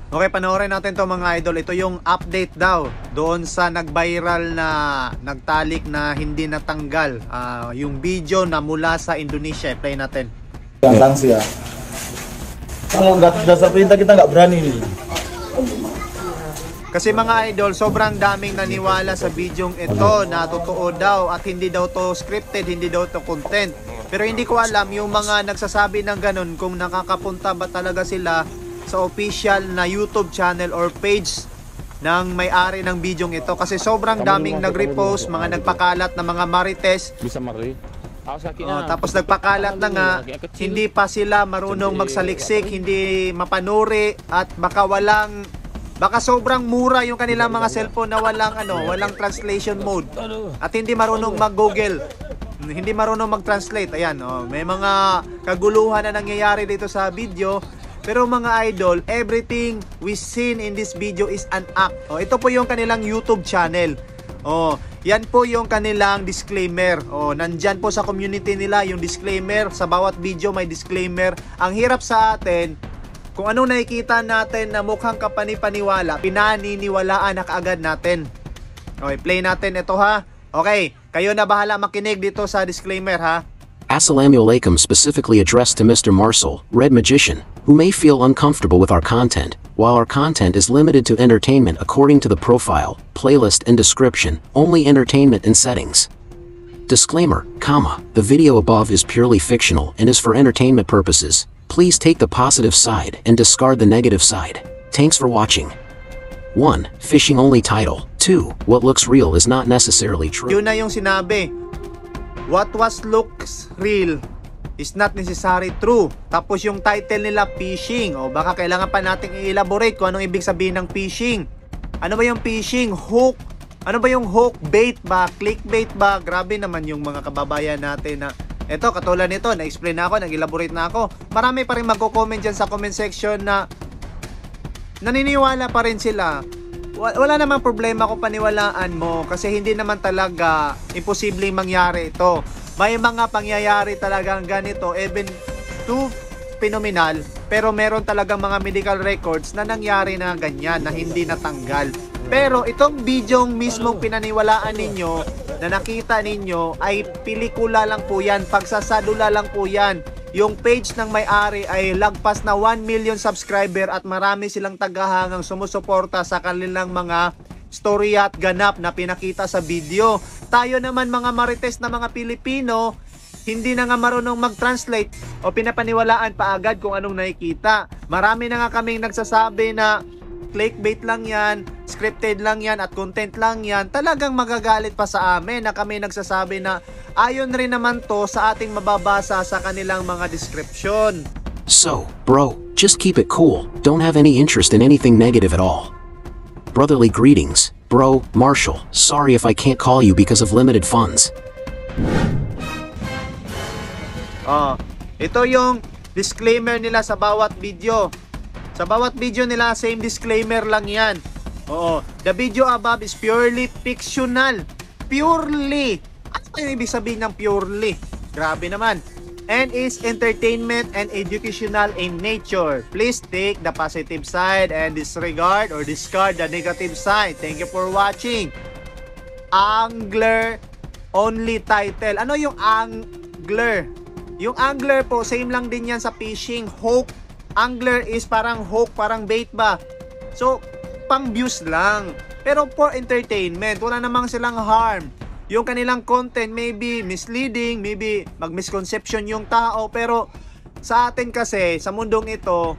Okay, panoorin natin to mga idol. Ito yung update daw doon sa nag-viral na nagtalik na hindi natanggal yung video na mula sa Indonesia. Play natin. Yang sanksi ya. Kalau nggak sampai kita nggak berani nih. Kasi mga idol, sobrang daming naniwala sa bidyong ito na totoo daw at hindi daw to scripted, hindi daw to content. Pero hindi ko alam yung mga nagsasabi ng ganun kung nakakapunta ba talaga sila sa official na YouTube channel or page ng may-ari ng bidyong ito. Kasi sobrang daming nag-repost, mga nagpakalat na mga marites. Bisa mari. Tapos nagpakalat na nga, hindi pa sila marunong magsaliksik, hindi mapanuri at baka sobrang mura yung kanilang mga cellphone na walang translation mode at hindi marunong mag-Google, hindi marunong mag-translate. Ayan, may mga kaguluhan na nangyayari dito sa video. Pero mga idol, everything we seen in this video is an act. Ito po yung kanilang YouTube channel. Yan po yung kanilang disclaimer. Nandyan po sa community nila yung disclaimer. Sa bawat video may disclaimer. Ang hirap sa atin, kung anong nakikita natin na mukhang kapanipaniwala, pinaniniwalaan na kaagad natin. Okay, play natin ito ha. Okay, kayo na bahala makinig dito sa disclaimer ha. Assalamualaikum specifically addressed to Mr. Marcel, Red Magician, who may feel uncomfortable with our content. While our content is limited to entertainment according to the profile, playlist and description, only entertainment and settings. Disclaimer, the video above is purely fictional and is for entertainment purposes. Please take the positive side and discard the negative side. Thanks for watching. 1. Fishing only title. 2. What looks real is not necessarily true. Yun na yung sinabi. What looks real is not necessarily true. Tapos yung title nila, phishing. Baka kailangan pa nating i-elaborate kung anong ibig sabihin ng phishing. Ano ba yung phishing? Hook. Ano ba yung hook? Bait ba? Clickbait ba? Grabe naman yung mga kababayan natin na eto, katulad nito, na-explain na ako, nag-elaborate na ako. Marami pa rin magko-comment dyan sa comment section na naniniwala pa rin sila. Wala namang problema kung paniwalaan mo kasi hindi naman talaga imposibleng mangyari ito. May mga pangyayari talagang ganito, even too phenomenal, pero meron talagang mga medical records na nangyari na ganyan, na hindi natanggal. Pero itong bidyong mismong pinaniwalaan ninyo, na nakita ninyo, ay pelikula lang po yan, pagsasadula lang po yan. Yung page ng may-ari ay lagpas na 1 million subscriber at marami silang tagahangang sumusuporta sa kanilang mga storya at ganap na pinakita sa video. Tayo naman mga marites na mga Pilipino, hindi na nga marunong mag-translate o pinapaniwalaan pa agad kung anong nakikita. Marami na nga kaming nagsasabi na clickbait lang yan, scripted lang yan at content lang yan. Talagang magagalit pa sa amin na kami nagsasabi na ayon rin naman to sa ating mababasa sa kanilang mga description. So, bro, just keep it cool. Don't have any interest in anything negative at all. Brotherly greetings, bro, Marshall. Sorry if I can't call you because of limited funds. Ito yung disclaimer nila sa bawat video. Sa bawat video nila, same disclaimer lang yan. The video above is purely fictional. Purely. Ano ba yung ibig sabihin ng purely? Grabe naman. And is entertainment and educational in nature. Please take the positive side and disregard or discard the negative side. Thank you for watching. Angler only title. Ano yung angler? Yung angler po, same lang din yan sa fishing. Hook. Angler is parang hook, parang bait ba? So, pang views lang. Pero for entertainment, wala namang silang harm. Yung kanilang content maybe misleading, maybe mag-misconception yung tao. Pero sa atin kasi, sa mundong ito,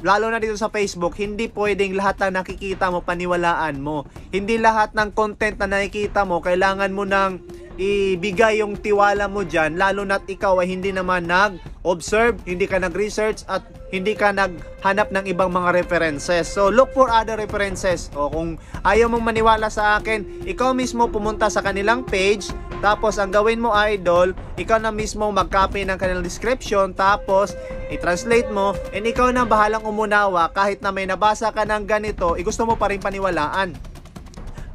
lalo na dito sa Facebook, hindi pwedeng lahat na nakikita mo, paniwalaan mo. Hindi lahat ng content na nakikita mo, kailangan mo nang ibigay yung tiwala mo dyan, lalo na't ikaw ay hindi naman nag-observe, hindi ka nag-research at hindi ka naghanap ng ibang mga references. So look for other references. Kung ayaw mong maniwala sa akin, ikaw mismo pumunta sa kanilang page, tapos ang gawin mo idol, ikaw na mismo mag-copy ng kanilang description, tapos i-translate mo, and ikaw na bahalang umunawa. Kahit na may nabasa ka ng ganito, gusto mo pa rin paniwalaan.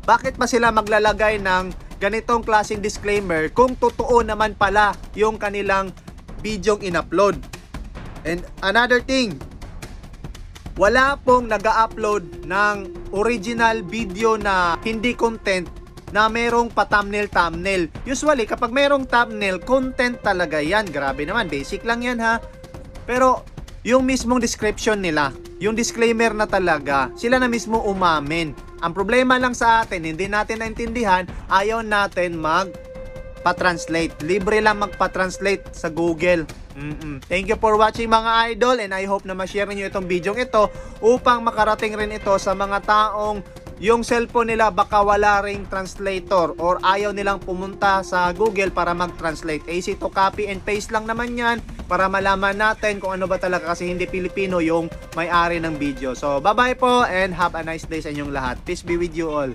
Bakit pa sila maglalagay ng ganitong klaseng disclaimer kung totoo naman pala yung kanilang bidyong in-upload? And another thing, wala pong nag-upload ng original video na hindi content na merong pa-thumbnail. Usually, kapag merong thumbnail, content talaga yan. Grabe naman, basic lang yan ha. Pero, yung mismong description nila, yung disclaimer na talaga, sila na mismo umamin. Ang problema lang sa atin, hindi natin naintindihan, ayaw natin pa-translate. Libre lang magpa-translate sa Google. Thank you for watching mga idol, and I hope na ma-share niyo itong video ito upang makarating rin ito sa mga taong yung cellphone nila baka wala ring translator or ayaw nilang pumunta sa Google para mag-translate. Easy to copy and paste lang naman yan para malaman natin kung ano ba talaga, kasi hindi Pilipino yung may-ari ng video. So bye bye po and have a nice day sa inyong lahat. Peace be with you all.